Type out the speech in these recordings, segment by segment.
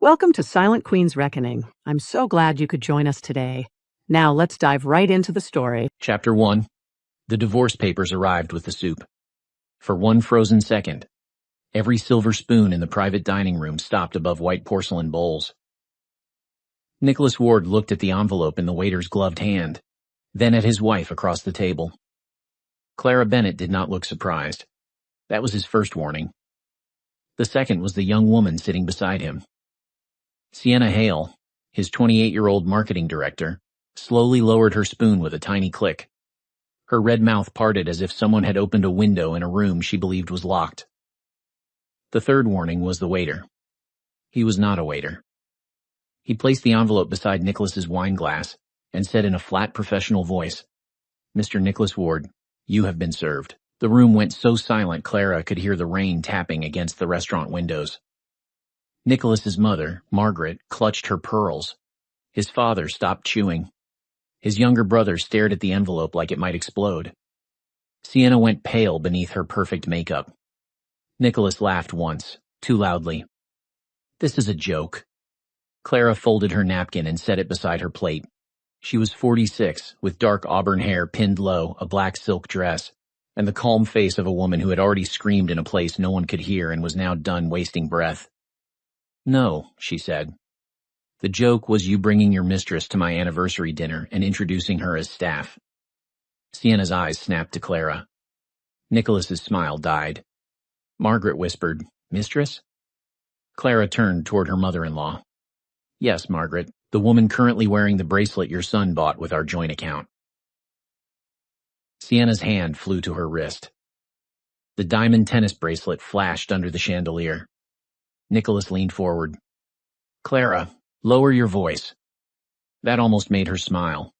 Welcome to Silent Queen's Reckoning. I'm so glad you could join us today. Now let's dive right into the story. Chapter 1. The divorce papers arrived with the soup. For one frozen second, every silver spoon in the private dining room stopped above white porcelain bowls. Nicholas Ward looked at the envelope in the waiter's gloved hand, then at his wife across the table. Clara Bennett did not look surprised. That was his first warning. The second was the young woman sitting beside him. Sienna Hale, his 28-year-old marketing director, slowly lowered her spoon with a tiny click. Her red mouth parted as if someone had opened a window in a room she believed was locked. The third warning was the waiter. He was not a waiter. He placed the envelope beside Nicholas's wine glass and said in a flat professional voice, "Mr. Nicholas Ward, you have been served." The room went so silent Clara could hear the rain tapping against the restaurant windows. Nicholas's mother, Margaret, clutched her pearls. His father stopped chewing. His younger brother stared at the envelope like it might explode. Sienna went pale beneath her perfect makeup. Nicholas laughed once, too loudly. "This is a joke." Clara folded her napkin and set it beside her plate. She was 46, with dark auburn hair pinned low, a black silk dress, and the calm face of a woman who had already screamed in a place no one could hear and was now done wasting breath. "No," she said. "The joke was you bringing your mistress to my anniversary dinner and introducing her as staff." Sienna's eyes snapped to Clara. Nicholas's smile died. Margaret whispered, "Mistress?" Clara turned toward her mother-in-law. "Yes, Margaret, the woman currently wearing the bracelet your son bought with our joint account." Sienna's hand flew to her wrist. The diamond tennis bracelet flashed under the chandelier. Nicholas leaned forward. "Clara, lower your voice." That almost made her smile.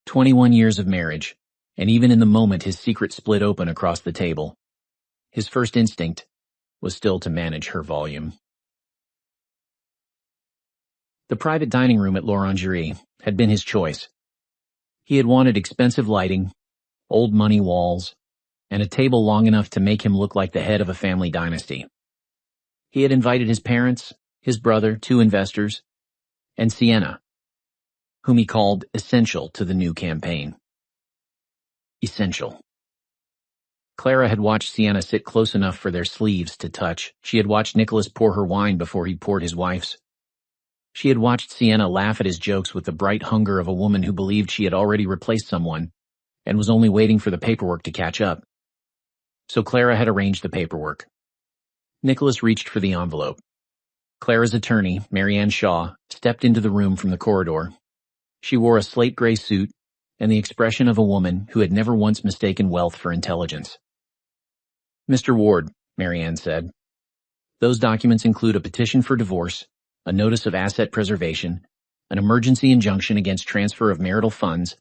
21 years of marriage, and even in the moment his secret split open across the table, his first instinct was still to manage her volume. The private dining room at l'Orangerie had been his choice. He had wanted expensive lighting, old money walls, and a table long enough to make him look like the head of a family dynasty. He had invited his parents, his brother, 2 investors, and Sienna, whom he called essential to the new campaign. Essential. Clara had watched Sienna sit close enough for their sleeves to touch. She had watched Nicholas pour her wine before he poured his wife's. She had watched Sienna laugh at his jokes with the bright hunger of a woman who believed she had already replaced someone and was only waiting for the paperwork to catch up. So Clara had arranged the paperwork. Nicholas reached for the envelope. Clara's attorney, Marianne Shaw, stepped into the room from the corridor. She wore a slate gray suit and the expression of a woman who had never once mistaken wealth for intelligence. "Mr. Ward," Marianne said, "those documents include a petition for divorce, a notice of asset preservation, an emergency injunction against transfer of marital funds,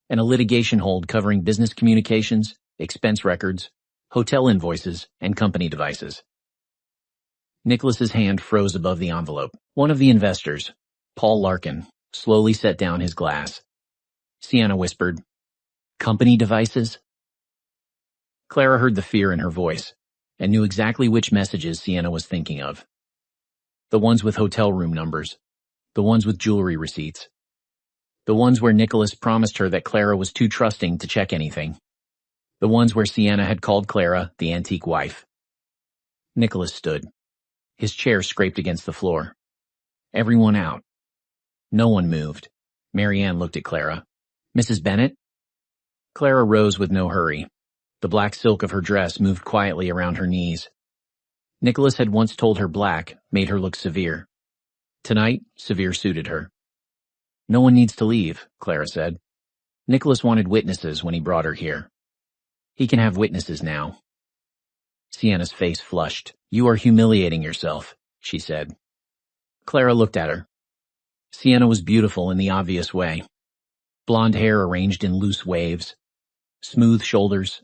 and a litigation hold covering business communications, expense records, hotel invoices, and company devices." Nicholas's hand froze above the envelope. One of the investors, Paul Larkin, slowly set down his glass. Sienna whispered, "Company devices?" Clara heard the fear in her voice and knew exactly which messages Sienna was thinking of. The ones with hotel room numbers, the ones with jewelry receipts, the ones where Nicholas promised her that Clara was too trusting to check anything, the ones where Sienna had called Clara the antique wife. Nicholas stood. His chair scraped against the floor. Everyone out. No one moved. Marianne looked at Clara. "Mrs. Bennett?" Clara rose with no hurry. The black silk of her dress moved quietly around her knees. Nicholas had once told her black made her look severe. Tonight, severe suited her. "No one needs to leave," Clara said. "Nicholas wanted witnesses when he brought her here. He can have witnesses now." Sienna's face flushed. "You are humiliating yourself," she said. Clara looked at her. Sienna was beautiful in the obvious way. Blonde hair arranged in loose waves, smooth shoulders,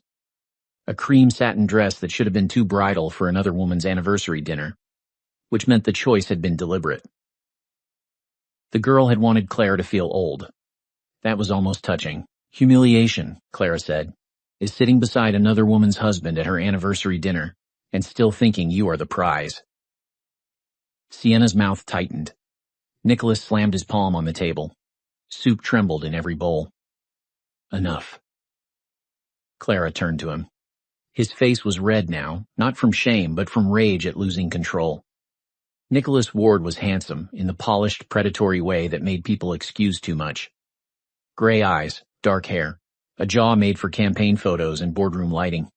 a cream satin dress that should have been too bridal for another woman's anniversary dinner, which meant the choice had been deliberate. The girl had wanted Claire to feel old. That was almost touching. "Humiliation," Clara said, "is sitting beside another woman's husband at her anniversary dinner and still thinking you are the prize." Sienna's mouth tightened. Nicholas slammed his palm on the table. Soup trembled in every bowl. Enough. Clara turned to him. His face was red now, not from shame, but from rage at losing control. Nicholas Ward was handsome, in the polished, predatory way that made people excuse too much. Gray eyes, dark hair, a jaw made for campaign photos and boardroom lighting.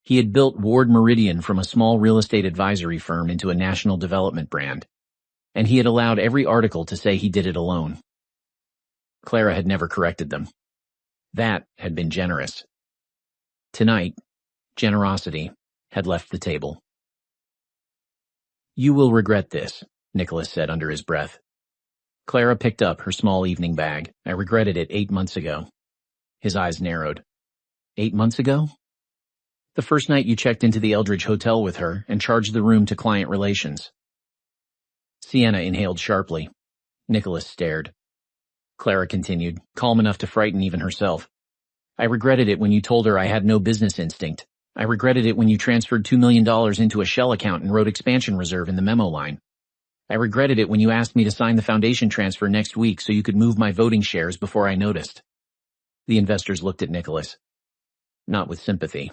He had built Ward Meridian from a small real estate advisory firm into a national development brand, and he had allowed every article to say he did it alone. Clara had never corrected them. That had been generous. Tonight, generosity had left the table. You will regret this, Nicholas said under his breath. Clara picked up her small evening bag. I regretted it 8 months ago. His eyes narrowed. 8 months ago? The first night you checked into the Eldridge Hotel with her and charged the room to client relations. Sienna inhaled sharply. Nicholas stared. Clara continued, calm enough to frighten even herself. I regretted it when you told her I had no business instinct. I regretted it when you transferred $2 million into a shell account and wrote expansion reserve in the memo line. I regretted it when you asked me to sign the foundation transfer next week so you could move my voting shares before I noticed. The investors looked at Nicholas. Not with sympathy.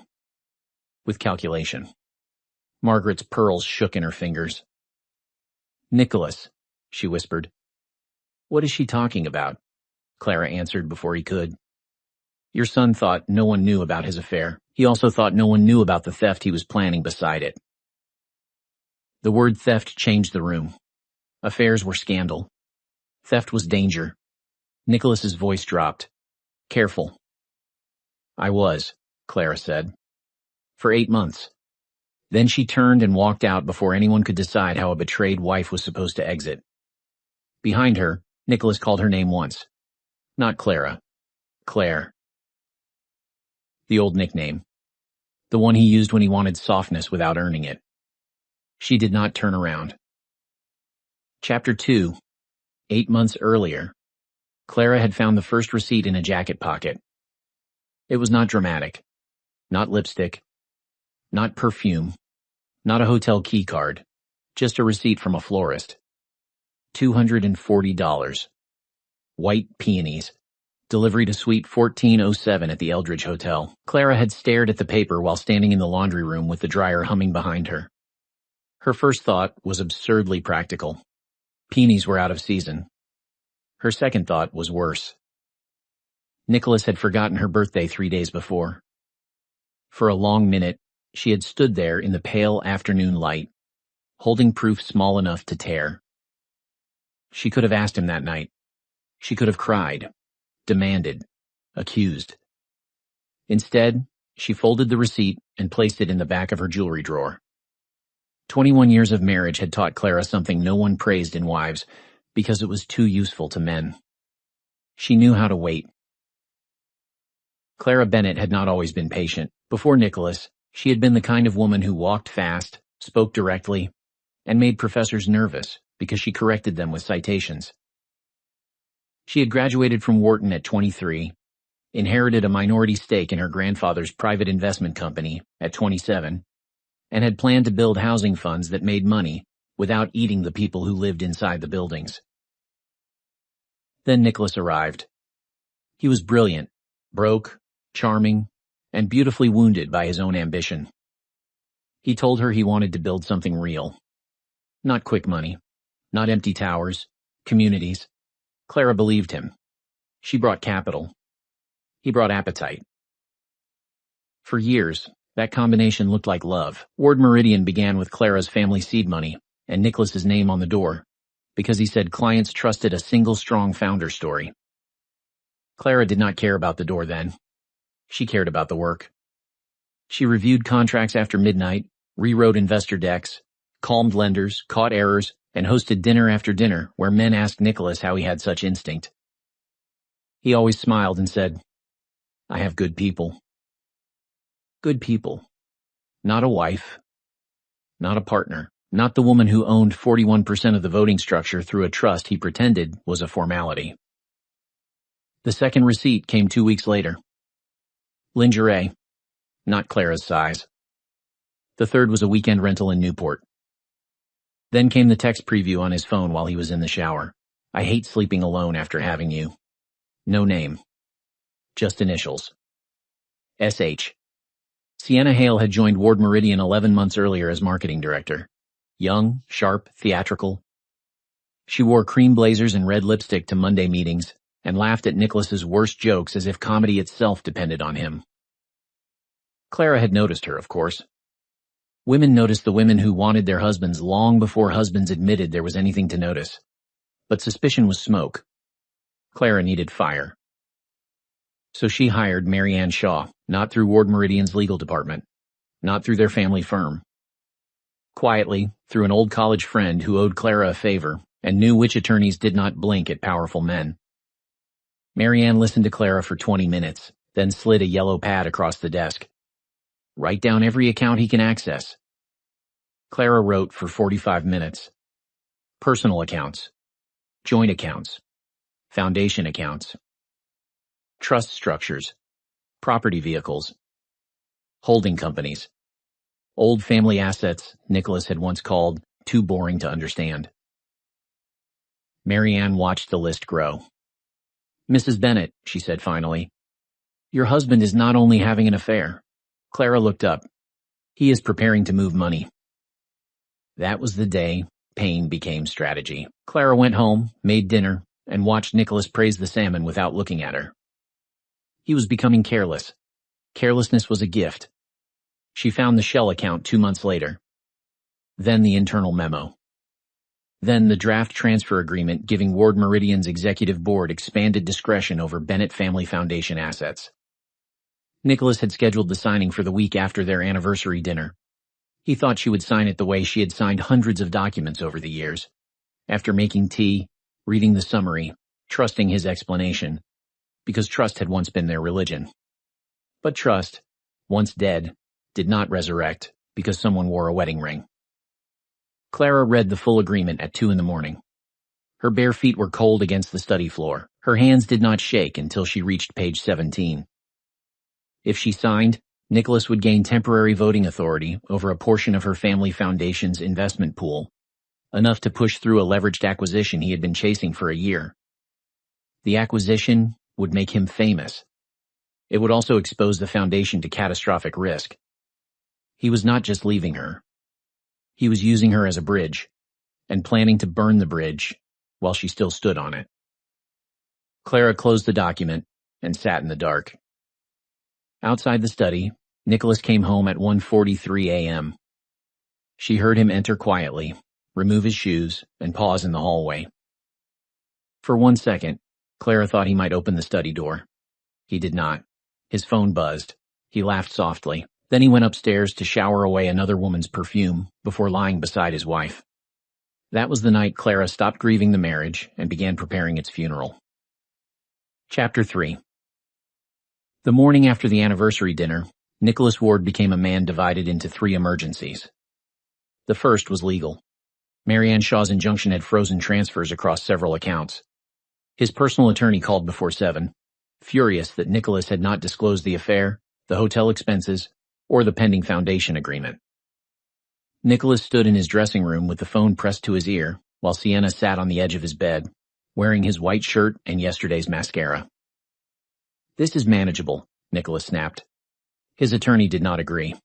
With calculation. Margaret's pearls shook in her fingers. Nicholas, she whispered. What is she talking about? Clara answered before he could. Your son thought no one knew about his affair. He also thought no one knew about the theft he was planning beside it. The word theft changed the room. Affairs were scandal. Theft was danger. Nicholas's voice dropped. Careful. I was, Clara said. For 8 months. Then she turned and walked out before anyone could decide how a betrayed wife was supposed to exit. Behind her, Nicholas called her name once. Not Clara. Claire. The old nickname. The one he used when he wanted softness without earning it. She did not turn around. Chapter 2. 8 months earlier. Clara had found the first receipt in a jacket pocket. It was not dramatic. Not lipstick. Not perfume. Not a hotel key card. Just a receipt from a florist. $240. White peonies. Delivery to Suite 1407 at the Eldridge Hotel. Clara had stared at the paper while standing in the laundry room with the dryer humming behind her. Her first thought was absurdly practical. Peonies were out of season. Her second thought was worse. Nicholas had forgotten her birthday 3 days before. For a long minute, she had stood there in the pale afternoon light, holding proof small enough to tear. She could have asked him that night. She could have cried, demanded, accused. Instead, she folded the receipt and placed it in the back of her jewelry drawer. 21 years of marriage had taught Clara something no one praised in wives, because it was too useful to men. She knew how to wait. Clara Bennett had not always been patient. Before Nicholas, she had been the kind of woman who walked fast, spoke directly, and made professors nervous because she corrected them with citations. She had graduated from Wharton at 23, inherited a minority stake in her grandfather's private investment company at 27, and had planned to build housing funds that made money without eating the people who lived inside the buildings. Then Nicholas arrived. He was brilliant, broke, charming, and beautifully wounded by his own ambition. He told her he wanted to build something real. Not quick money, not empty towers, communities. Clara believed him. She brought capital. He brought appetite. For years, that combination looked like love. Ward Meridian began with Clara's family seed money and Nicholas's name on the door, because he said clients trusted a single strong founder story. Clara did not care about the door then. She cared about the work. She reviewed contracts after midnight, rewrote investor decks, calmed lenders, caught errors, and hosted dinner after dinner where men asked Nicholas how he had such instinct. He always smiled and said, I have good people. Good people. Not a wife. Not a partner. Not the woman who owned 41% of the voting structure through a trust he pretended was a formality. The second receipt came 2 weeks later. Lingerie. Not Clara's size. The third was a weekend rental in Newport. Then came the text preview on his phone while he was in the shower. I hate sleeping alone after having you. No name. Just initials. S.H. Sienna Hale had joined Ward Meridian 11 months earlier as marketing director. Young, sharp, theatrical. She wore cream blazers and red lipstick to Monday meetings and laughed at Nicholas's worst jokes as if comedy itself depended on him. Clara had noticed her, of course. Women noticed the women who wanted their husbands long before husbands admitted there was anything to notice. But suspicion was smoke. Clara needed fire. So she hired Mary Ann Shaw, not through Ward Meridian's legal department, not through their family firm. Quietly, through an old college friend who owed Clara a favor and knew which attorneys did not blink at powerful men. Mary Ann listened to Clara for 20 minutes, then slid a yellow pad across the desk. Write down every account he can access. Clara wrote for 45 minutes. Personal accounts, joint accounts, foundation accounts, trust structures, property vehicles, holding companies, old family assets Nicholas had once called too boring to understand. Mary Ann watched the list grow. Mrs. Bennett, she said finally, your husband is not only having an affair. Clara looked up. He is preparing to move money. That was the day pain became strategy. Clara went home, made dinner, and watched Nicholas praise the salmon without looking at her. He was becoming careless. Carelessness was a gift. She found the Shell account 2 months later. Then the internal memo. Then the draft transfer agreement giving Ward Meridian's executive board expanded discretion over Bennett Family Foundation assets. Nicholas had scheduled the signing for the week after their anniversary dinner. He thought she would sign it the way she had signed hundreds of documents over the years. After making tea, reading the summary, trusting his explanation, because trust had once been their religion. But trust, once dead, did not resurrect because someone wore a wedding ring. Clara read the full agreement at 2 a.m. Her bare feet were cold against the study floor. Her hands did not shake until she reached page 17. If she signed, Nicholas would gain temporary voting authority over a portion of her family foundation's investment pool, enough to push through a leveraged acquisition he had been chasing for a year. The acquisition would make him famous. It would also expose the foundation to catastrophic risk. He was not just leaving her. He was using her as a bridge, and planning to burn the bridge while she still stood on it. Clara closed the document and sat in the dark. Outside the study, Nicholas came home at 1:43 a.m. She heard him enter quietly, remove his shoes, and pause in the hallway. For 1 second, Clara thought he might open the study door. He did not. His phone buzzed. He laughed softly. Then he went upstairs to shower away another woman's perfume before lying beside his wife. That was the night Clara stopped grieving the marriage and began preparing its funeral. Chapter 3. The morning after the anniversary dinner, Nicholas Ward became a man divided into 3 emergencies. The first was legal. Mary Ann Shaw's injunction had frozen transfers across several accounts. His personal attorney called before 7, furious that Nicholas had not disclosed the affair, the hotel expenses, or the pending foundation agreement. Nicholas stood in his dressing room with the phone pressed to his ear while Sienna sat on the edge of his bed, wearing his white shirt and yesterday's mascara. This is manageable, Nicholas snapped. His attorney did not agree.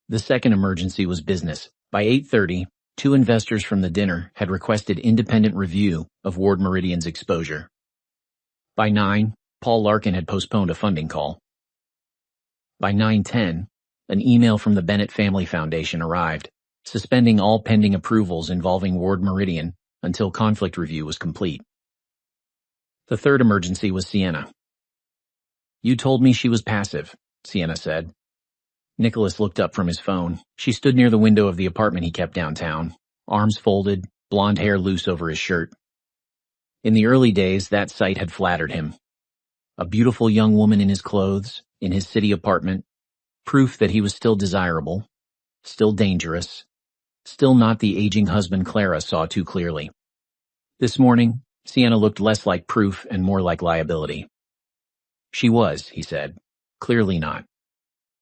The second emergency was business. By 8:30, 2 investors from the dinner had requested independent review of Ward Meridian's exposure. By 9, Paul Larkin had postponed a funding call. By 9:10, an email from the Bennett Family Foundation arrived, suspending all pending approvals involving Ward Meridian until conflict review was complete. The third emergency was Sienna. You told me she was passive, Sienna said. Nicholas looked up from his phone. She stood near the window of the apartment he kept downtown, arms folded, blonde hair loose over his shirt. In the early days, that sight had flattered him. A beautiful young woman in his clothes, in his city apartment, proof that he was still desirable, still dangerous, still not the aging husband Clara saw too clearly. This morning, Sienna looked less like proof and more like liability. She was, he said. Clearly not.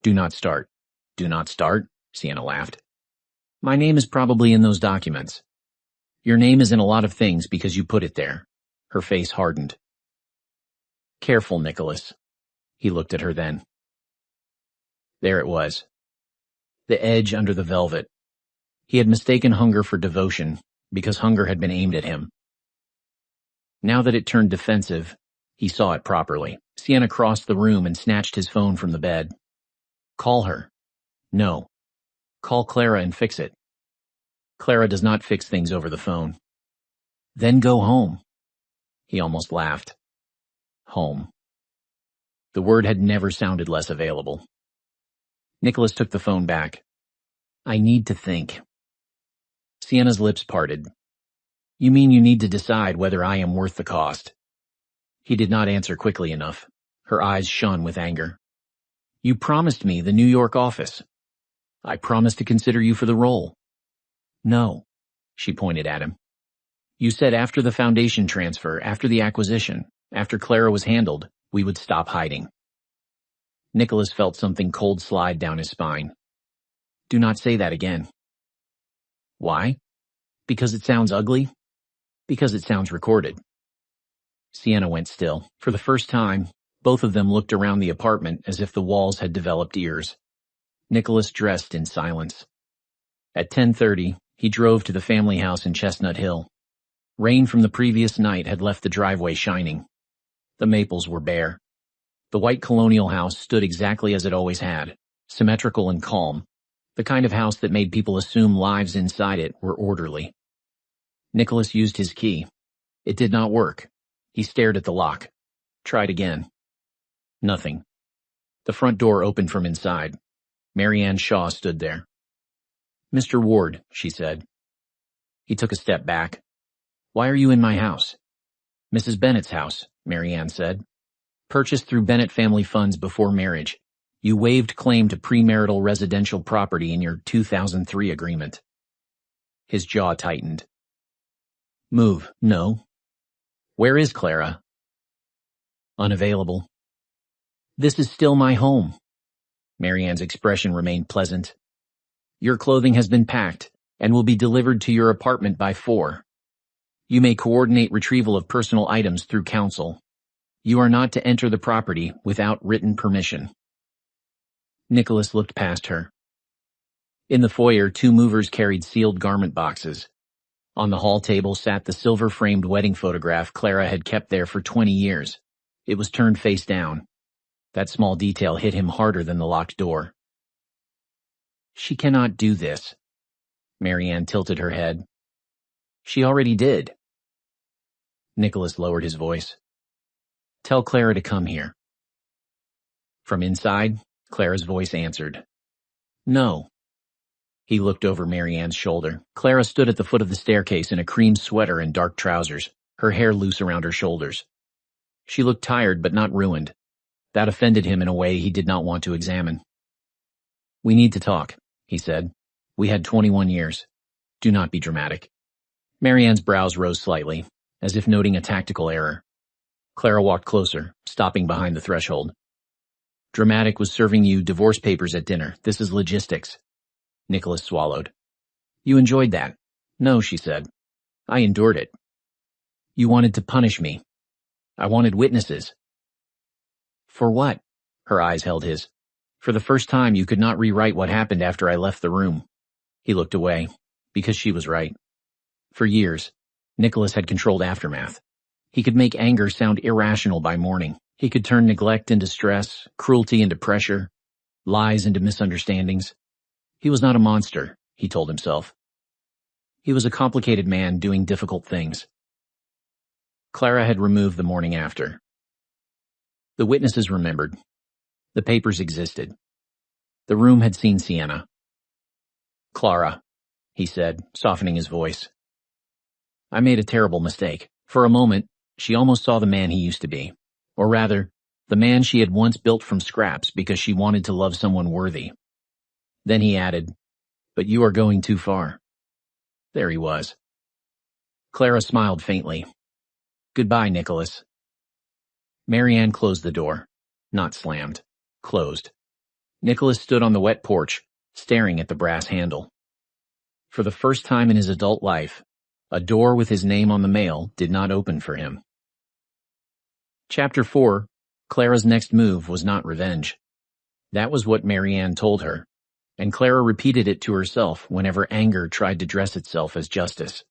Do not start. Do not start? Sienna laughed. My name is probably in those documents. Your name is in a lot of things because you put it there. Her face hardened. Careful, Nicholas. He looked at her then. There it was. The edge under the velvet. He had mistaken hunger for devotion because hunger had been aimed at him. Now that it turned defensive, he saw it properly. Sienna crossed the room and snatched his phone from the bed. Call her. No. Call Clara and fix it. Clara does not fix things over the phone. Then go home. He almost laughed. Home. The word had never sounded less available. Nicholas took the phone back. I need to think. Sienna's lips parted. You mean you need to decide whether I am worth the cost? He did not answer quickly enough. Her eyes shone with anger. You promised me the New York office. I promised to consider you for the role. No, she pointed at him. You said after the foundation transfer, after the acquisition, after Clara was handled, we would stop hiding. Nicholas felt something cold slide down his spine. Do not say that again. Why? Because it sounds ugly? Because it sounds recorded. Sienna went still. For the first time, both of them looked around the apartment as if the walls had developed ears. Nicholas dressed in silence. At 10:30, he drove to the family house in Chestnut Hill. Rain from the previous night had left the driveway shining. The maples were bare. The white colonial house stood exactly as it always had, symmetrical and calm, the kind of house that made people assume lives inside it were orderly. Nicholas used his key. It did not work. He stared at the lock. Tried again. Nothing. The front door opened from inside. Marianne Shaw stood there. Mr. Ward, she said. He took a step back. Why are you in my house? Mrs. Bennett's house, Marianne said. Purchased through Bennett family funds before marriage. You waived claim to premarital residential property in your 2003 agreement. His jaw tightened. Move, no. Where is Clara? Unavailable. This is still my home. Marianne's expression remained pleasant. Your clothing has been packed and will be delivered to your apartment by 4. You may coordinate retrieval of personal items through counsel. You are not to enter the property without written permission. Nicholas looked past her. In the foyer, 2 movers carried sealed garment boxes. On the hall table sat the silver-framed wedding photograph Clara had kept there for 20 years. It was turned face down. That small detail hit him harder than the locked door. She cannot do this. Marianne tilted her head. She already did. Nicholas lowered his voice. Tell Clara to come here. From inside, Clara's voice answered. No. He looked over Marianne's shoulder. Clara stood at the foot of the staircase in a cream sweater and dark trousers, her hair loose around her shoulders. She looked tired but not ruined. That offended him in a way he did not want to examine. We need to talk, he said. We had 21 years. Do not be dramatic. Marianne's brows rose slightly, as if noting a tactical error. Clara walked closer, stopping behind the threshold. Dramatic was serving you divorce papers at dinner. This is logistics. Nicholas swallowed. You enjoyed that. No, she said. I endured it. You wanted to punish me. I wanted witnesses. For what? Her eyes held his. For the first time, you could not rewrite what happened after I left the room. He looked away, because she was right. For years, Nicholas had controlled aftermath. He could make anger sound irrational by morning. He could turn neglect into stress, cruelty into pressure, lies into misunderstandings. He was not a monster, he told himself. He was a complicated man doing difficult things. Clara had removed the morning after. The witnesses remembered. The papers existed. The room had seen Sienna. Clara, he said, softening his voice. I made a terrible mistake. For a moment, she almost saw the man he used to be. Or rather, the man she had once built from scraps because she wanted to love someone worthy. Then he added, but you are going too far. There he was. Clara smiled faintly. Goodbye, Nicholas. Marianne closed the door. Not slammed. Closed. Nicholas stood on the wet porch, staring at the brass handle. For the first time in his adult life, a door with his name on the mail did not open for him. Chapter 4. Clara's next move was not revenge. That was what Marianne told her, and Clara repeated it to herself whenever anger tried to dress itself as justice.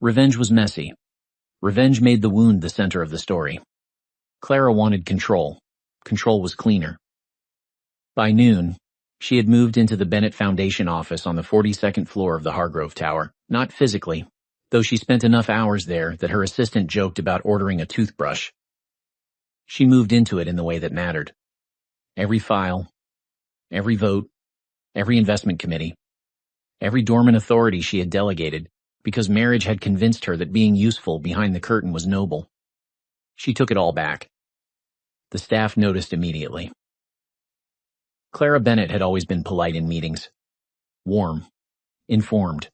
Revenge was messy. Revenge made the wound the center of the story. Clara wanted control. Control was cleaner. By noon, she had moved into the Bennett Foundation office on the 42nd floor of the Hargrove Tower, not physically, though she spent enough hours there that her assistant joked about ordering a toothbrush. She moved into it in the way that mattered. Every file, every vote, every investment committee, every dormant authority she had delegated, because marriage had convinced her that being useful behind the curtain was noble. She took it all back. The staff noticed immediately. Clara Bennett had always been polite in meetings. Warm. Informed.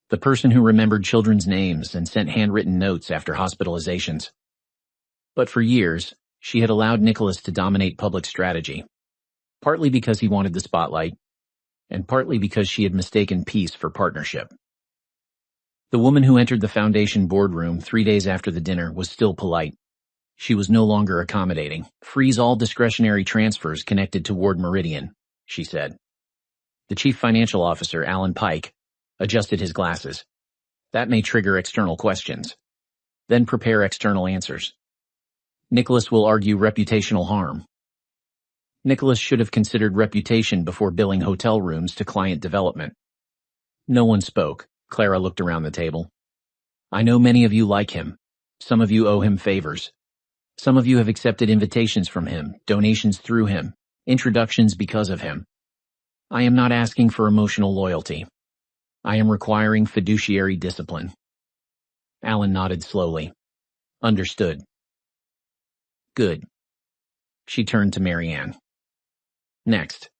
The person who remembered children's names and sent handwritten notes after hospitalizations. But for years, she had allowed Nicholas to dominate public strategy, partly because he wanted the spotlight, and partly because she had mistaken peace for partnership. The woman who entered the foundation boardroom 3 days after the dinner was still polite. She was no longer accommodating. Freeze all discretionary transfers connected to Ward Meridian, she said. The chief financial officer, Alan Pike, adjusted his glasses. That may trigger external questions. Then prepare external answers. Nicholas will argue reputational harm. Nicholas should have considered reputation before billing hotel rooms to client development. No one spoke. Clara looked around the table. I know many of you like him. Some of you owe him favors. Some of you have accepted invitations from him, donations through him, introductions because of him. I am not asking for emotional loyalty. I am requiring fiduciary discipline. Alan nodded slowly. Understood. Good. She turned to Marianne. Next.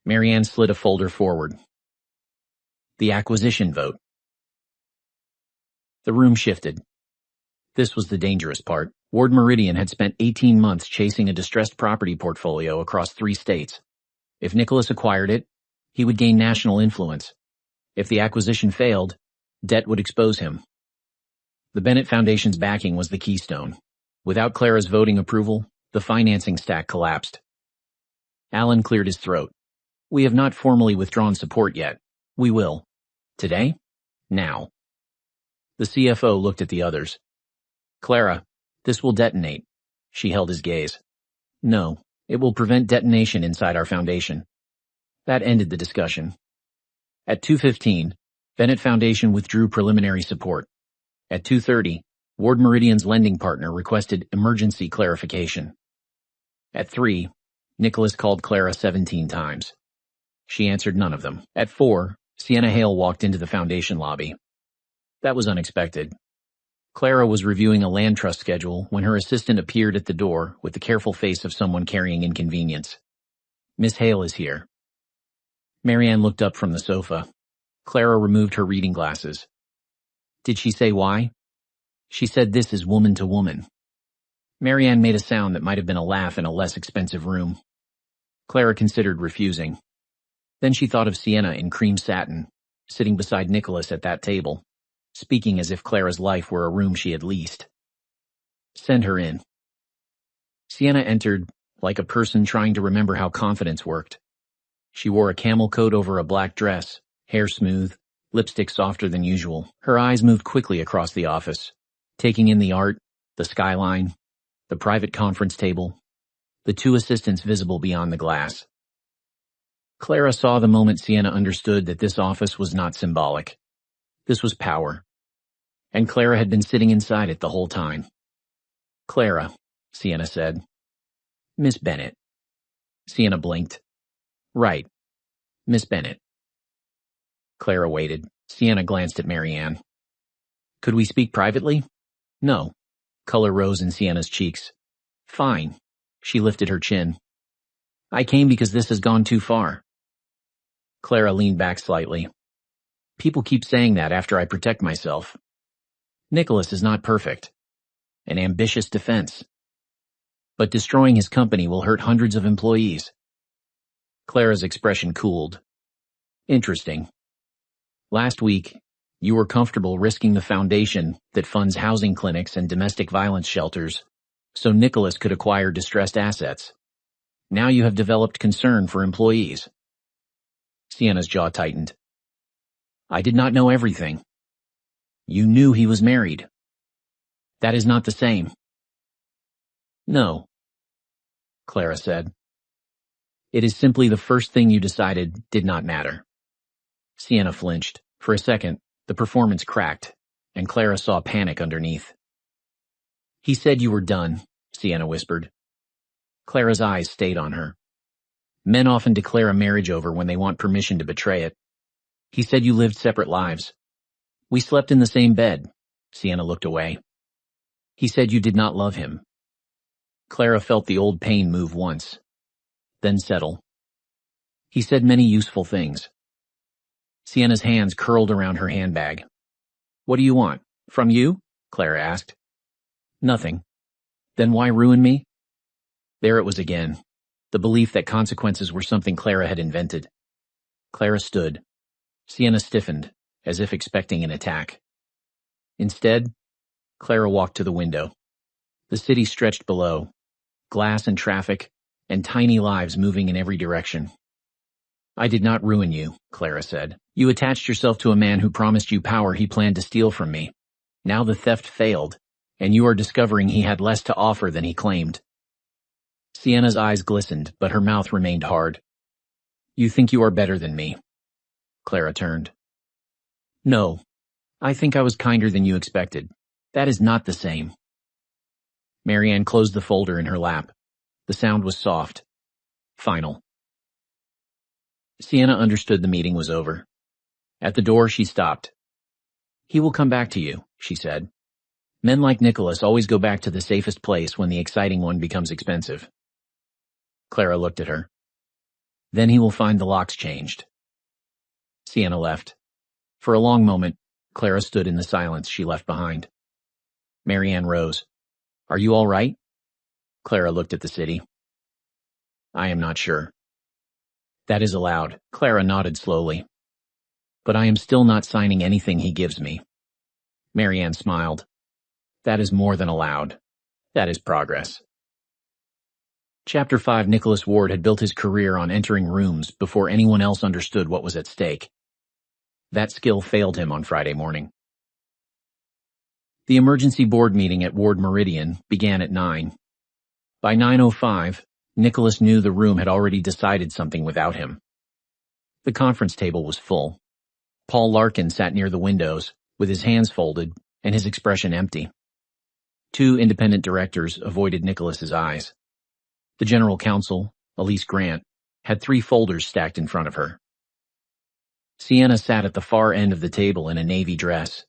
Marianne slid a folder forward. The acquisition vote. The room shifted. This was the dangerous part. Ward Meridian had spent 18 months chasing a distressed property portfolio across 3 states. If Nicholas acquired it, he would gain national influence. If the acquisition failed, debt would expose him. The Bennett Foundation's backing was the keystone. Without Clara's voting approval, the financing stack collapsed. Alan cleared his throat. We have not formally withdrawn support yet. We will. Today? Now. The CFO looked at the others. Clara, this will detonate. She held his gaze. No, it will prevent detonation inside our foundation. That ended the discussion. At 2:15, Bennett Foundation withdrew preliminary support. At 2:30, Ward Meridian's lending partner requested emergency clarification. At 3, Nicholas called Clara 17 times. She answered none of them. At 4, Sienna Hale walked into the foundation lobby. That was unexpected. Clara was reviewing a land trust schedule when her assistant appeared at the door with the careful face of someone carrying inconvenience. Miss Hale is here. Marianne looked up from the sofa. Clara removed her reading glasses. Did she say why? She said this is woman to woman. Marianne made a sound that might have been a laugh in a less expensive room. Clara considered refusing. Then she thought of Sienna in cream satin, sitting beside Nicholas at that table, speaking as if Clara's life were a room she had leased. Send her in. Sienna entered like a person trying to remember how confidence worked. She wore a camel coat over a black dress, hair smooth, lipstick softer than usual. Her eyes moved quickly across the office, taking in the art, the skyline, the private conference table, the 2 assistants visible beyond the glass. Clara saw the moment Sienna understood that this office was not symbolic. This was power. And Clara had been sitting inside it the whole time. Clara, Sienna said. Miss Bennett. Sienna blinked. Right. Miss Bennett. Clara waited. Sienna glanced at Marianne. Could we speak privately? No. Color rose in Sienna's cheeks. Fine. She lifted her chin. I came because this has gone too far. Clara leaned back slightly. People keep saying that after I protect myself. Nicholas is not perfect. An ambitious defense. But destroying his company will hurt hundreds of employees. Clara's expression cooled. Interesting. Last week, you were comfortable risking the foundation that funds housing clinics and domestic violence shelters so Nicholas could acquire distressed assets. Now you have developed concern for employees. Sienna's jaw tightened. I did not know everything. You knew he was married. That is not the same. No, Clara said. It is simply the first thing you decided did not matter. Sienna flinched. For a second, the performance cracked, and Clara saw panic underneath. He said you were done, Sienna whispered. Clara's eyes stayed on her. Men often declare a marriage over when they want permission to betray it. He said you lived separate lives. We slept in the same bed. Sienna looked away. He said you did not love him. Clara felt the old pain move once, then settle. He said many useful things. Sienna's hands curled around her handbag. What do you want? From you? Clara asked. Nothing. Then why ruin me? There it was again, the belief that consequences were something Clara had invented. Clara stood. Sienna stiffened, as if expecting an attack. Instead, Clara walked to the window. The city stretched below, glass and traffic, and tiny lives moving in every direction. I did not ruin you, Clara said. You attached yourself to a man who promised you power he planned to steal from me. Now the theft failed, and you are discovering he had less to offer than he claimed. Sienna's eyes glistened, but her mouth remained hard. You think you are better than me. Clara turned. No, I think I was kinder than you expected. That is not the same. Marianne closed the folder in her lap. The sound was soft. Final. Sienna understood the meeting was over. At the door, she stopped. He will come back to you, she said. Men like Nicholas always go back to the safest place when the exciting one becomes expensive. Clara looked at her. Then he will find the locks changed. Sienna left. For a long moment, Clara stood in the silence she left behind. Marianne rose. Are you all right? Clara looked at the city. I am not sure. That is allowed. Clara nodded slowly. But I am still not signing anything he gives me. Marianne smiled. That is more than allowed. That is progress. Chapter 5. Nicholas Ward had built his career on entering rooms before anyone else understood what was at stake. That skill failed him on Friday morning. The emergency board meeting at Ward Meridian began at 9. By 9:05, Nicholas knew the room had already decided something without him. The conference table was full. Paul Larkin sat near the windows, with his hands folded and his expression empty. 2 independent directors avoided Nicholas's eyes. The general counsel, Elise Grant, had 3 folders stacked in front of her. Sienna sat at the far end of the table in a navy dress,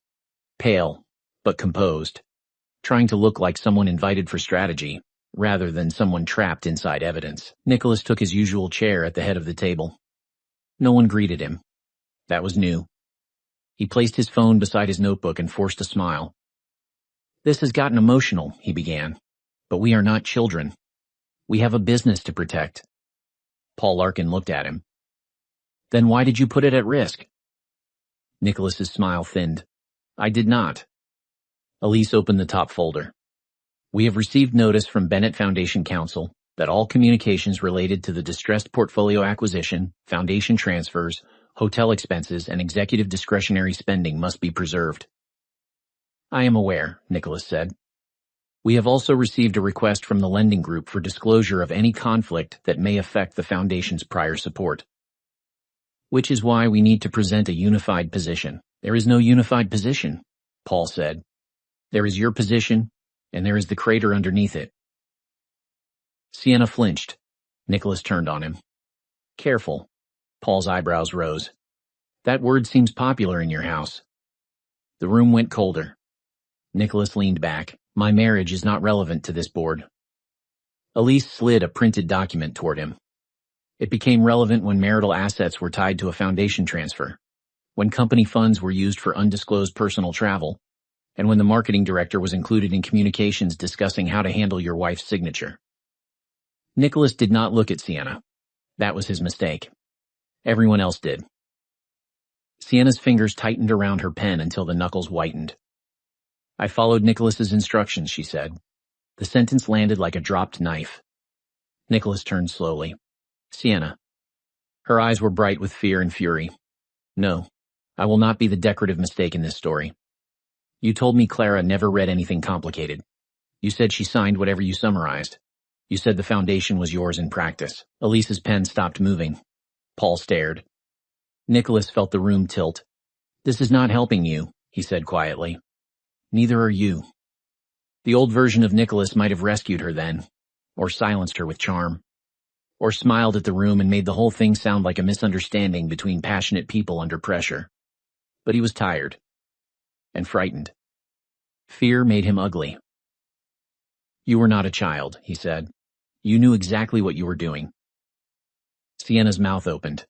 pale but composed, trying to look like someone invited for strategy, rather than someone trapped inside evidence. Nicholas took his usual chair at the head of the table. No one greeted him. That was new. He placed his phone beside his notebook and forced a smile. This has gotten emotional, he began, but we are not children. We have a business to protect. Paul Larkin looked at him. Then why did you put it at risk? Nicholas's smile thinned. I did not. Elise opened the top folder. We have received notice from Bennett Foundation Counsel that all communications related to the distressed portfolio acquisition, foundation transfers, hotel expenses, and executive discretionary spending must be preserved. I am aware, Nicholas said. We have also received a request from the lending group for disclosure of any conflict that may affect the foundation's prior support. Which is why we need to present a unified position. There is no unified position, Paul said. There is your position, and there is the crater underneath it. Sienna flinched. Nicholas turned on him. Careful. Paul's eyebrows rose. That word seems popular in your house. The room went colder. Nicholas leaned back. My marriage is not relevant to this board. Elise slid a printed document toward him. It became relevant when marital assets were tied to a foundation transfer, when company funds were used for undisclosed personal travel, and when the marketing director was included in communications discussing how to handle your wife's signature. Nicholas did not look at Sienna. That was his mistake. Everyone else did. Sienna's fingers tightened around her pen until the knuckles whitened. I followed Nicholas's instructions, she said. The sentence landed like a dropped knife. Nicholas turned slowly. Sienna. Her eyes were bright with fear and fury. No, I will not be the decorative mistake in this story. You told me Clara never read anything complicated. You said she signed whatever you summarized. You said the foundation was yours in practice. Elise's pen stopped moving. Paul stared. Nicholas felt the room tilt. This is not helping you, he said quietly. Neither are you. The old version of Nicholas might have rescued her then, or silenced her with charm, or smiled at the room and made the whole thing sound like a misunderstanding between passionate people under pressure. But he was tired. And frightened. Fear made him ugly. You were not a child, he said. You knew exactly what you were doing. Sienna's mouth opened.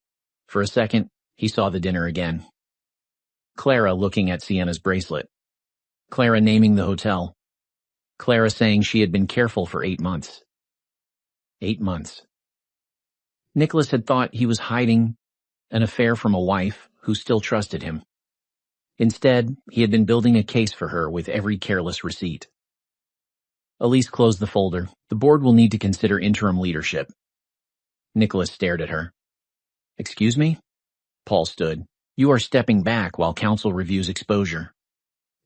For a second, he saw the dinner again. Clara looking at Sienna's bracelet. Clara naming the hotel. Clara saying she had been careful for 8 months. 8 months. Nicholas had thought he was hiding an affair from a wife who still trusted him. Instead, he had been building a case for her with every careless receipt. Elise closed the folder. The board will need to consider interim leadership. Nicholas stared at her. Excuse me? Paul stood. You are stepping back while council reviews exposure.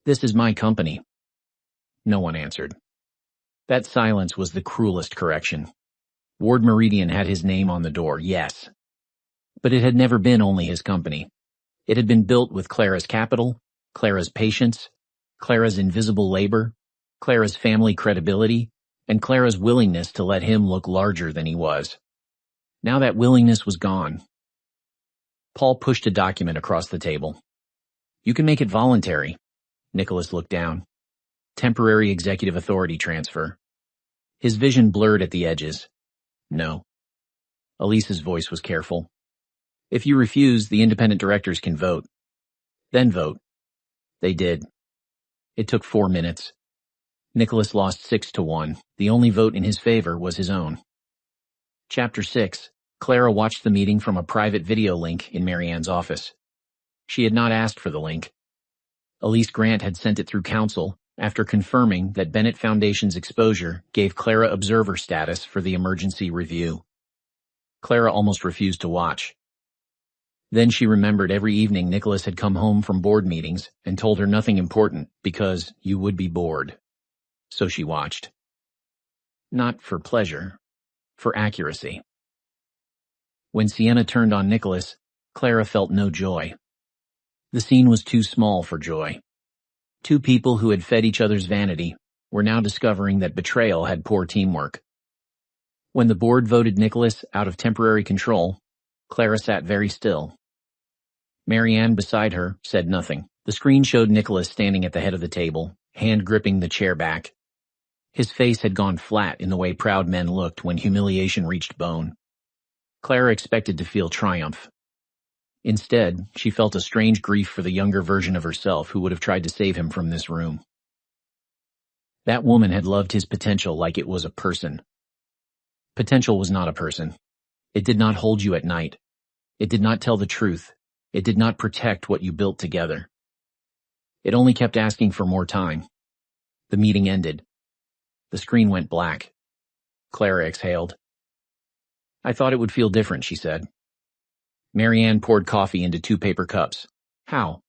This is my company. No one answered. That silence was the cruelest correction. Ward Meridian had his name on the door, yes. But it had never been only his company. It had been built with Clara's capital, Clara's patience, Clara's invisible labor, Clara's family credibility, and Clara's willingness to let him look larger than he was. Now that willingness was gone. Paul pushed a document across the table. You can make it voluntary. Nicholas looked down. Temporary executive authority transfer. His vision blurred at the edges. No. Elise's voice was careful. If you refuse, the independent directors can vote. Then vote. They did. It took 4 minutes. Nicholas lost 6-1. The only vote in his favor was his own. Chapter 6. Clara watched the meeting from a private video link in Marianne's office. She had not asked for the link. Elise Grant had sent it through council after confirming that Bennett Foundation's exposure gave Clara observer status for the emergency review. Clara almost refused to watch. Then she remembered every evening Nicholas had come home from board meetings and told her nothing important because you would be bored. So she watched. Not for pleasure, for accuracy. When Sienna turned on Nicholas, Clara felt no joy. The scene was too small for joy. Two people who had fed each other's vanity were now discovering that Betrayal had poor teamwork. When the board voted Nicholas out of temporary control, Clara sat very still. Marianne beside her said nothing. The screen showed Nicholas standing at the head of the table, hand gripping the chair back. His face had gone flat in the way proud men looked when humiliation reached bone. Clara expected to feel triumph. Instead, she felt a strange grief for the younger version of herself who would have tried to save him from this room. That woman had loved his potential like it was a person. Potential was not a person. It did not hold you at night. It did not tell the truth. It did not protect what you built together. It only kept asking for more time. The meeting ended. The screen went black. Clara exhaled. I thought it would feel different, she said. Marianne poured coffee into 2 paper cups. How?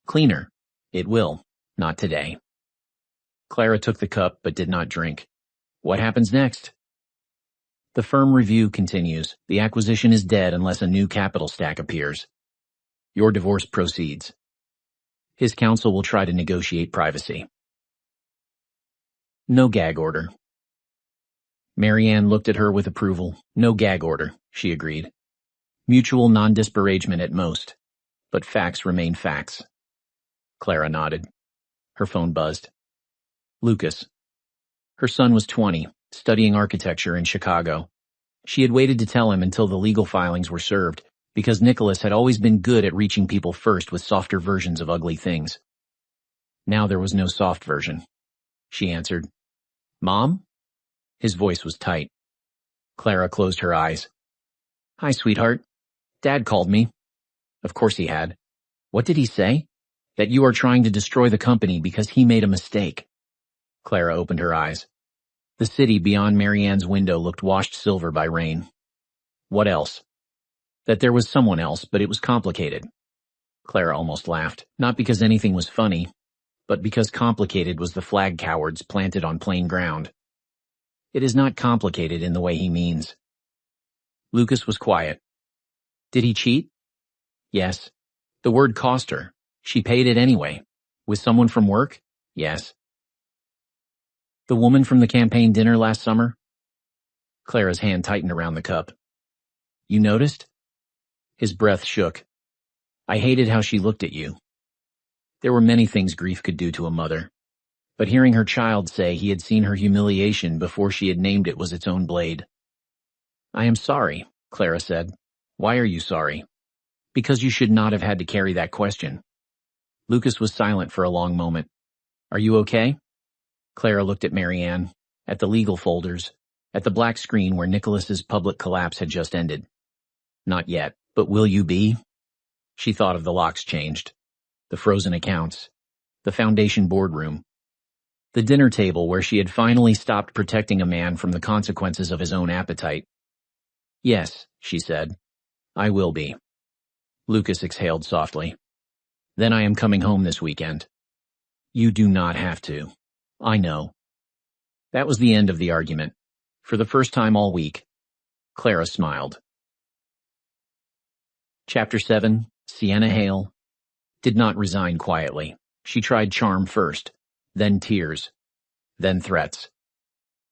Cleaner. It will. Not today. Clara took the cup but did not drink. What happens next? The firm review continues. The acquisition is dead unless a new capital stack appears. Your divorce proceeds. His counsel will try to negotiate privacy. No gag order. Marianne looked at her with approval. No gag order, she agreed. Mutual non-disparagement at most, but facts remain facts. Clara nodded. Her phone buzzed. Lucas. Her son was 20, studying architecture in Chicago. She had waited to tell him until the legal filings were served, because Nicholas had always been good at reaching people first with softer versions of ugly things. Now there was no soft version. She answered. Mom? His voice was tight. Clara closed her eyes. Hi, sweetheart. Dad called me. Of course he had. What did he say? That you are trying to destroy the company because he made a mistake. Clara opened her eyes. The city beyond Marianne's window looked washed silver by rain. What else? That there was someone else, but it was complicated. Clara almost laughed, not because anything was funny, but because complicated was the flag cowards planted on plain ground. It is not complicated in the way he means. Lucas was quiet. Did he cheat? Yes. The word cost her. She paid it anyway. With someone from work? Yes. The woman from the campaign dinner last summer? Clara's hand tightened around the cup. You noticed? His breath shook. I hated how she looked at you. There were many things grief could do to a mother, but hearing her child say he had seen her humiliation before she had named it was its own blade. I am sorry, Clara said. Why are you sorry? Because you should not have had to carry that question. Lucas was silent for a long moment. Are you okay? Clara looked at Marianne, at the legal folders, at the black screen where Nicholas's public collapse had just ended. Not yet, but will you be? She thought of the locks changed, the frozen accounts, the foundation boardroom, the dinner table where she had finally stopped protecting a man from the consequences of his own appetite. Yes, she said, I will be. Lucas exhaled softly. Then I am coming home this weekend. You do not have to. I know. That was the end of the argument. For the first time all week, Clara smiled. Chapter 7, Sienna Hale, did not resign quietly. She tried charm first, then tears, then threats.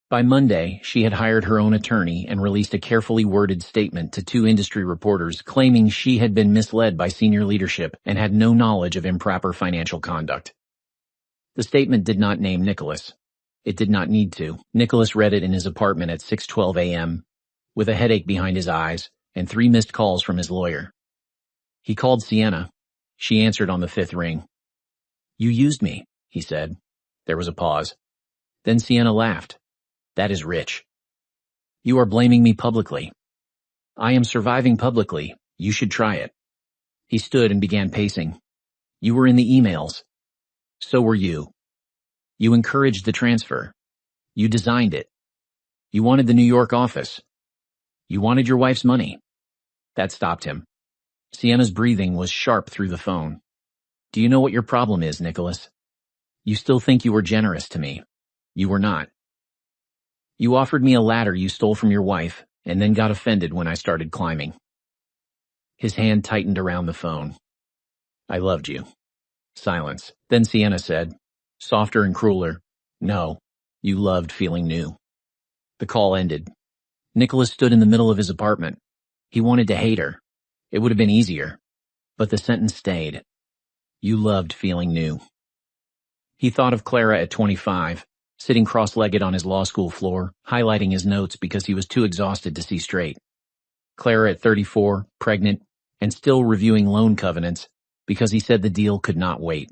By Monday, she had hired her own attorney and released a carefully worded statement to 2 industry reporters claiming she had been misled by senior leadership and had no knowledge of improper financial conduct. The statement did not name Nicholas. It did not need to. Nicholas read it in his apartment at 6:12 a.m., with a headache behind his eyes and 3 missed calls from his lawyer. He called Sienna. She answered on the 5th ring. You used me, he said. There was a pause. Then Sienna laughed. That is rich. You are blaming me publicly. I am surviving publicly. You should try it. He stood and began pacing. You were in the emails. So were you. You encouraged the transfer. You designed it. You wanted the New York office. You wanted your wife's money. That stopped him. Sienna's breathing was sharp through the phone. Do you know what your problem is, Nicholas? You still think you were generous to me. You were not. You offered me a ladder you stole from your wife and then got offended when I started climbing. His hand tightened around the phone. I loved you. Silence. Then Sienna said, softer and crueler, no, you loved feeling new. The call ended. Nicholas stood in the middle of his apartment. He wanted to hate her. It would have been easier. But the sentence stayed. You loved feeling new. He thought of Clara at 25, sitting cross-legged on his law school floor, highlighting his notes because he was too exhausted to see straight. Clara at 34, pregnant, and still reviewing loan covenants because he said the deal could not wait.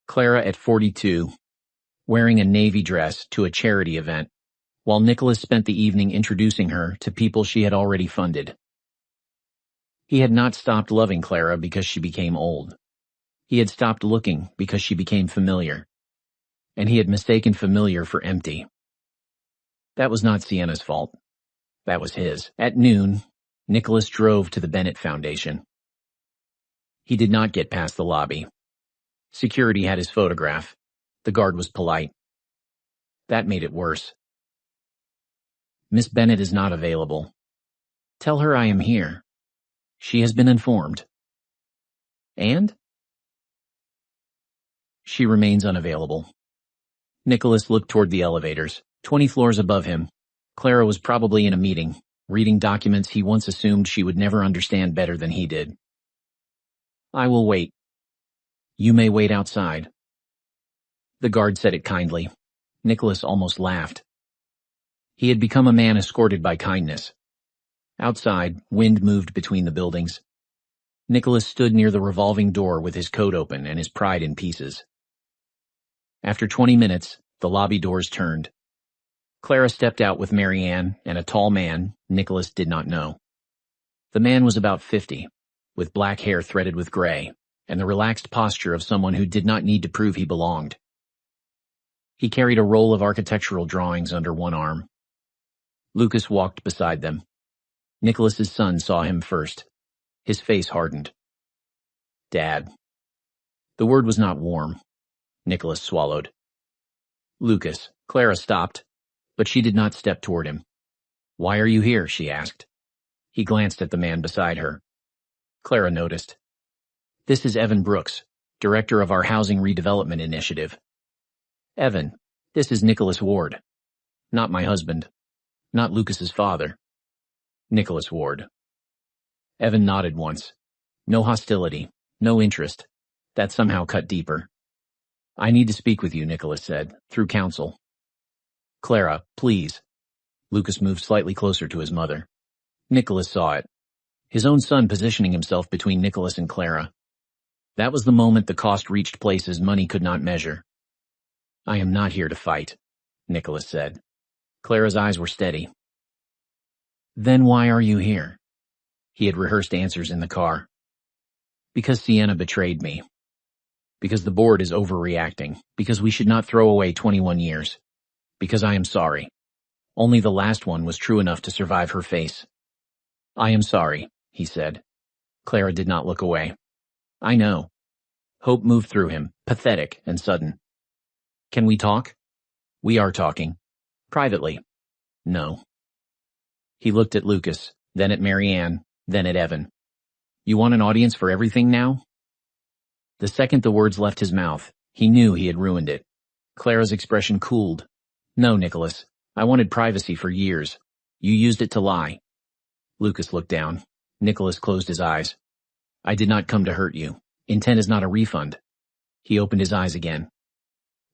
Clara at 42, wearing a navy dress to a charity event, while Nicholas spent the evening introducing her to people she had already funded. He had not stopped loving Clara because she became old. He had stopped looking because she became familiar. And he had mistaken familiar for empty. That was not Sienna's fault. That was his. At noon, Nicholas drove to the Bennett Foundation. He did not get past the lobby. Security had his photograph. The guard was polite. That made it worse. Miss Bennett is not available. Tell her I am here. She has been informed. And? She remains unavailable. Nicholas looked toward the elevators. 20 floors above him, Clara was probably in a meeting, reading documents he once assumed she would never understand better than he did. I will wait. You may wait outside. The guard said it kindly. Nicholas almost laughed. He had become a man escorted by kindness. Outside, wind moved between the buildings. Nicholas stood near the revolving door with his coat open and his pride in pieces. After 20 minutes, the lobby doors turned. Clara stepped out with Marianne and a tall man Nicholas did not know. The man was about 50, with black hair threaded with gray, and the relaxed posture of someone who did not need to prove he belonged. He carried a roll of architectural drawings under one arm. Lucas walked beside them. Nicholas's son saw him first. His face hardened. Dad. The word was not warm. Nicholas swallowed. Lucas. Clara stopped, but she did not step toward him. Why are you here? She asked. He glanced at the man beside her. Clara noticed. This is Evan Brooks, director of our Housing Redevelopment Initiative. Evan, this is Nicholas Ward. Not my husband. Not Lucas's father. Nicholas Ward. Evan nodded once. No hostility. No interest. That somehow cut deeper. I need to speak with you, Nicholas said, through counsel. Clara, please. Lucas moved slightly closer to his mother. Nicholas saw it. His own son positioning himself between Nicholas and Clara. That was the moment the cost reached places money could not measure. I am not here to fight, Nicholas said. Clara's eyes were steady. Then why are you here? He had rehearsed answers in the car. Because Sienna betrayed me. Because the board is overreacting. Because we should not throw away 21 years. Because I am sorry. Only the last one was true enough to survive her face. I am sorry, he said. Clara did not look away. I know. Hope moved through him, pathetic and sudden. Can we talk? We are talking. Privately. No. He looked at Lucas, then at Marianne, then at Evan. You want an audience for everything now? The second the words left his mouth, he knew he had ruined it. Clara's expression cooled. No, Nicholas. I wanted privacy for years. You used it to lie. Lucas looked down. Nicholas closed his eyes. I did not come to hurt you. Intent is not a refund. He opened his eyes again.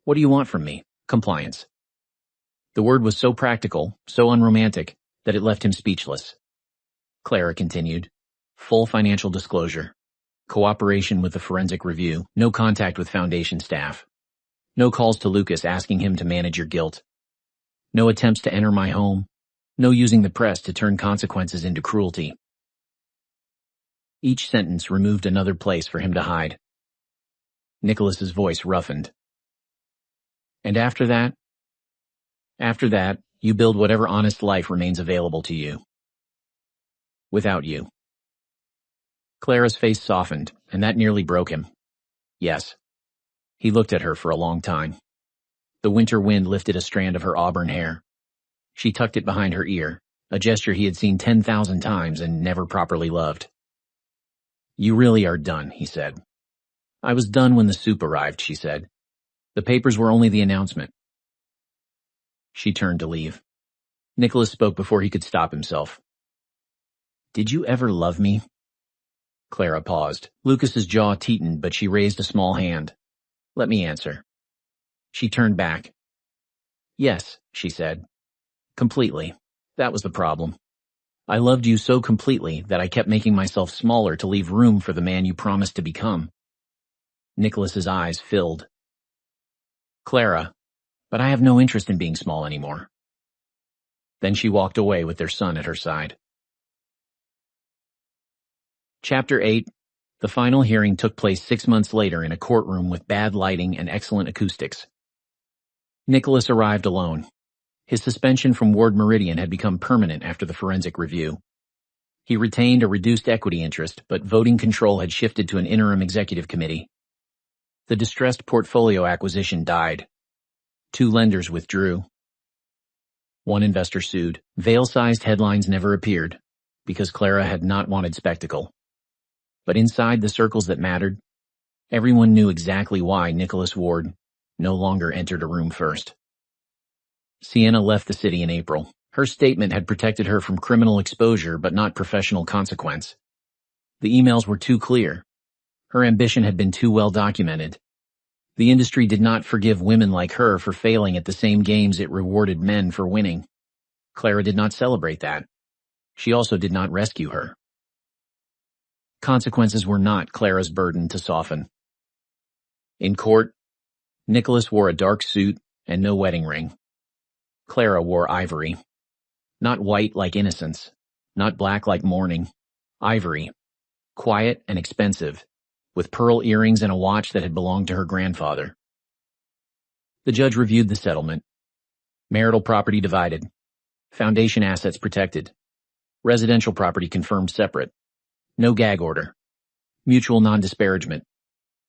What do you want from me? Compliance. The word was so practical, so unromantic, that it left him speechless. Clara continued. Full financial disclosure. Cooperation with the forensic review. No contact with Foundation staff. No calls to Lucas asking him to manage your guilt. No attempts to enter my home. No using the press to turn consequences into cruelty. Each sentence removed another place for him to hide. Nicholas's voice roughened. And after that, you build whatever honest life remains available to you. Without you. Clara's face softened, and that nearly broke him. Yes. He looked at her for a long time. The winter wind lifted a strand of her auburn hair. She tucked it behind her ear, a gesture he had seen 10,000 times and never properly loved. You really are done, he said. I was done when the soup arrived, she said. The papers were only the announcement. She turned to leave. Nicholas spoke before he could stop himself. Did you ever love me? Clara paused. Lucas's jaw tightened, but she raised a small hand. Let me answer. She turned back. Yes, she said. Completely. That was the problem. I loved you so completely that I kept making myself smaller to leave room for the man you promised to become. Nicholas's eyes filled. Clara, but I have no interest in being small anymore. Then she walked away with their son at her side. Chapter 8. The final hearing took place 6 months later in a courtroom with bad lighting and excellent acoustics. Nicholas arrived alone. His suspension from Ward Meridian had become permanent after the forensic review. He retained a reduced equity interest, but voting control had shifted to an interim executive committee. The distressed portfolio acquisition died. 2 lenders withdrew. 1 investor sued. Veil-sized headlines never appeared, because Clara had not wanted spectacle. But inside the circles that mattered, everyone knew exactly why Nicholas Ward no longer entered a room first. Sienna left the city in April. Her statement had protected her from criminal exposure but not professional consequence. The emails were too clear. Her ambition had been too well documented. The industry did not forgive women like her for failing at the same games it rewarded men for winning. Clara did not celebrate that. She also did not rescue her. Consequences were not Clara's burden to soften. In court, Nicholas wore a dark suit and no wedding ring. Clara wore ivory. Not white like innocence, not black like mourning, Ivory. Quiet and expensive, with pearl earrings and a watch that had belonged to her grandfather. The judge reviewed the settlement. Marital property divided. Foundation assets protected. Residential property confirmed separate. No gag order. Mutual non-disparagement.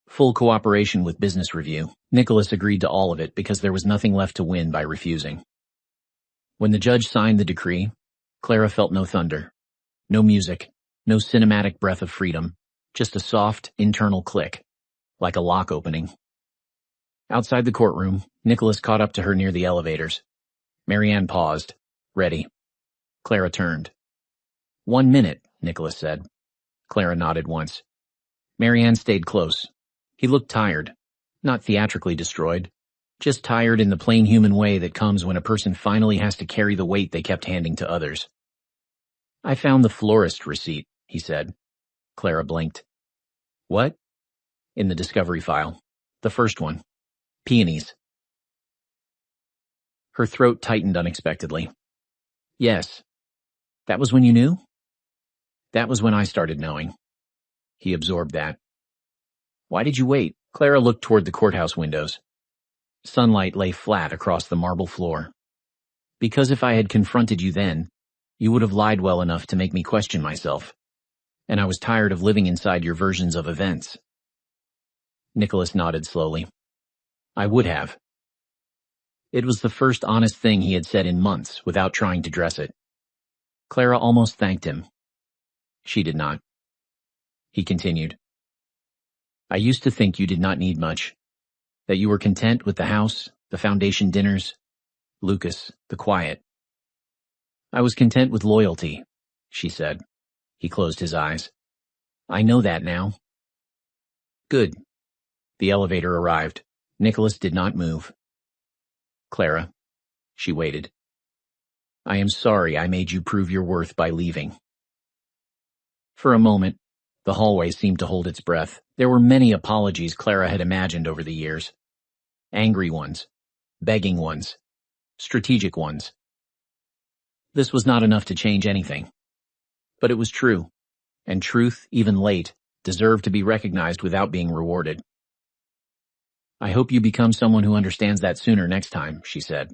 Full cooperation with business review. Nicholas agreed to all of it because there was nothing left to win by refusing. When the judge signed the decree, Clara felt no thunder, no music, no cinematic breath of freedom, just a soft, internal click, like a lock opening. Outside the courtroom, Nicholas caught up to her near the elevators. Marianne paused, ready. Clara turned. 1 minute, Nicholas said. Clara nodded once. Marianne stayed close. He looked tired, not theatrically destroyed, just tired in the plain human way that comes when a person finally has to carry the weight they kept handing to others. I found the florist receipt, he said. Clara blinked. What? In the discovery file. The first one. Peonies. Her throat tightened unexpectedly. Yes. That was when you knew? That was when I started knowing. He absorbed that. Why did you wait? Clara looked toward the courthouse windows. Sunlight lay flat across the marble floor. Because if I had confronted you then, you would have lied well enough to make me question myself. And I was tired of living inside your versions of events. Nicholas nodded slowly. I would have. It was the first honest thing he had said in months without trying to dress it. Clara almost thanked him. She did not. He continued. I used to think you did not need much, that you were content with the house, the foundation dinners, Lucas, the quiet. I was content with loyalty, she said. He closed his eyes. I know that now. Good. The elevator arrived. Nicholas did not move. Clara. She waited. I am sorry I made you prove your worth by leaving. For a moment, the hallway seemed to hold its breath. There were many apologies Clara had imagined over the years. Angry ones, begging ones, strategic ones. This was not enough to change anything. But it was true, and truth, even late, deserved to be recognized without being rewarded. I hope you become someone who understands that sooner next time, she said.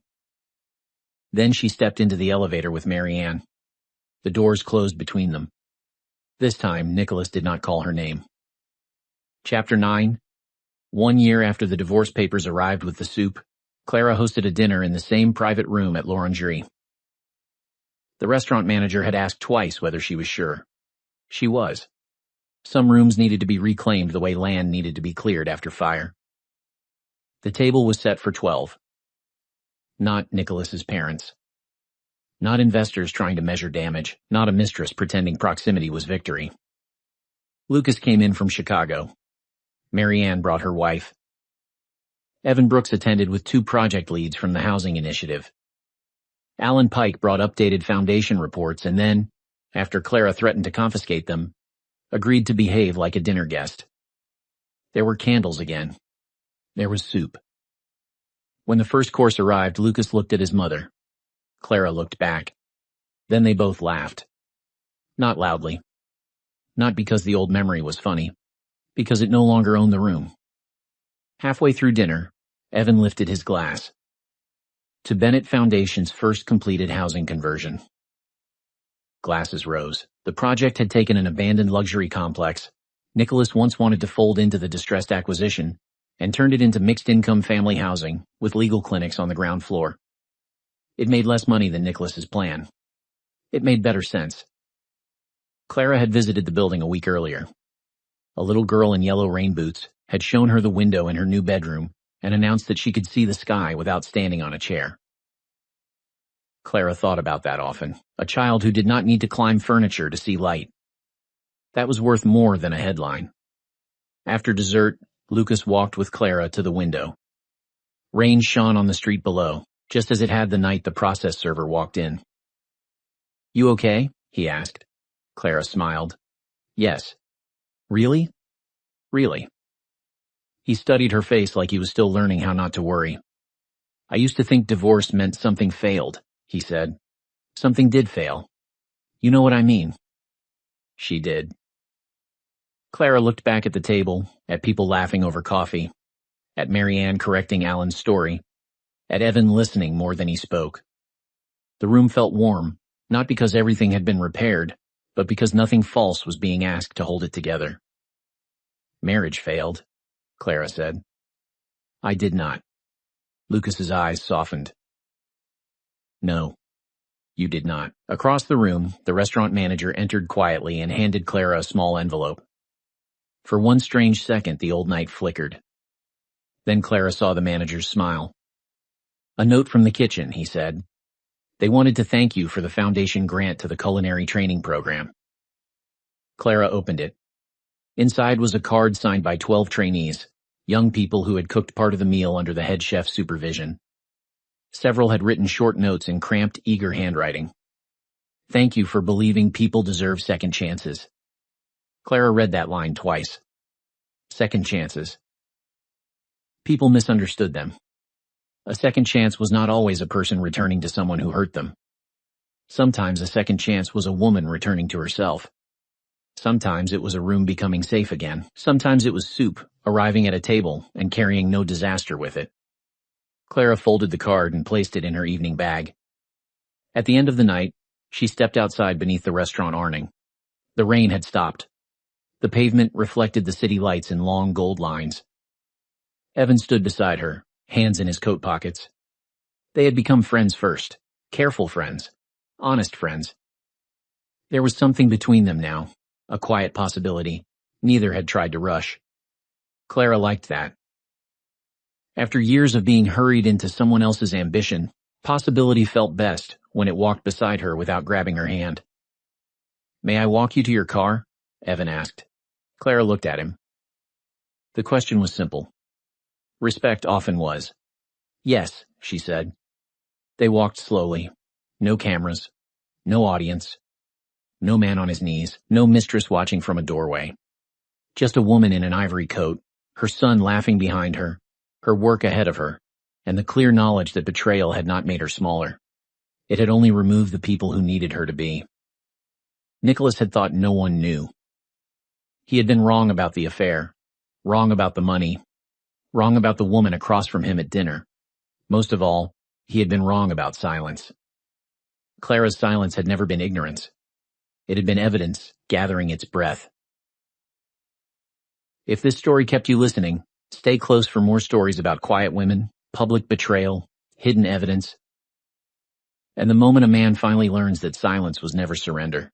Then she stepped into the elevator with Marianne. The doors closed between them. This time, Nicholas did not call her name. Chapter 9. 1 year after the divorce papers arrived with the soup, Clara hosted a dinner in the same private room at l'Orangerie. The restaurant manager had asked twice whether she was sure. She was. Some rooms needed to be reclaimed the way land needed to be cleared after fire. The table was set for 12. Not Nicholas's parents. Not investors trying to measure damage, not a mistress pretending proximity was victory. Lucas came in from Chicago. Marianne brought her wife. Evan Brooks attended with 2 project leads from the housing initiative. Alan Pike brought updated foundation reports and then, after Clara threatened to confiscate them, agreed to behave like a dinner guest. There were candles again. There was soup. When the first course arrived, Lucas looked at his mother. Clara looked back. Then they both laughed. Not loudly. Not because the old memory was funny, because it no longer owned the room. Halfway through dinner, Evan lifted his glass. To Bennett Foundation's first completed housing conversion. Glasses rose. The project had taken an abandoned luxury complex Nicholas once wanted to fold into the distressed acquisition and turned it into mixed-income family housing with legal clinics on the ground floor. It made less money than Nicholas's plan. It made better sense. Clara had visited the building a week earlier. A little girl in yellow rain boots had shown her the window in her new bedroom and announced that she could see the sky without standing on a chair. Clara thought about that often, a child who did not need to climb furniture to see light. That was worth more than a headline. After dessert, Lucas walked with Clara to the window. Rain shone on the street below, just as it had the night the process server walked in. You okay? He asked. Clara smiled. Yes. Really? Really. He studied her face like he was still learning how not to worry. I used to think divorce meant something failed, he said. Something did fail. You know what I mean. She did. Clara looked back at the table, at people laughing over coffee, at Marianne correcting Alan's story, at Evan listening more than he spoke. The room felt warm, not because everything had been repaired, but because nothing false was being asked to hold it together. Marriage failed, Clara said. I did not. Lucas's eyes softened. No, you did not. Across the room, the restaurant manager entered quietly and handed Clara a small envelope. For one strange second, the old night flickered. Then Clara saw the manager's smile. A note from the kitchen, he said. They wanted to thank you for the foundation grant to the culinary training program. Clara opened it. Inside was a card signed by 12 trainees, young people who had cooked part of the meal under the head chef's supervision. Several had written short notes in cramped, eager handwriting. Thank you for believing people deserve second chances. Clara read that line twice. Second chances. People misunderstood them. A second chance was not always a person returning to someone who hurt them. Sometimes a second chance was a woman returning to herself. Sometimes it was a room becoming safe again. Sometimes it was soup, arriving at a table and carrying no disaster with it. Clara folded the card and placed it in her evening bag. At the end of the night, she stepped outside beneath the restaurant awning. The rain had stopped. The pavement reflected the city lights in long gold lines. Evan stood beside her, hands in his coat pockets. They had become friends first, careful friends, honest friends. There was something between them now, a quiet possibility. Neither had tried to rush. Clara liked that. After years of being hurried into someone else's ambition, possibility felt best when it walked beside her without grabbing her hand. May I walk you to your car? Evan asked. Clara looked at him. The question was simple. Respect often was. Yes, she said. They walked slowly. No cameras. No audience. No man on his knees. No mistress watching from a doorway. Just a woman in an ivory coat, her son laughing behind her, her work ahead of her, and the clear knowledge that betrayal had not made her smaller. It had only removed the people who needed her to be. Nicholas had thought no one knew. He had been wrong about the affair, wrong about the money, wrong about the woman across from him at dinner. Most of all, he had been wrong about silence. Clara's silence had never been ignorance. It had been evidence gathering its breath. If this story kept you listening, stay close for more stories about quiet women, public betrayal, hidden evidence, and the moment a man finally learns that silence was never surrender.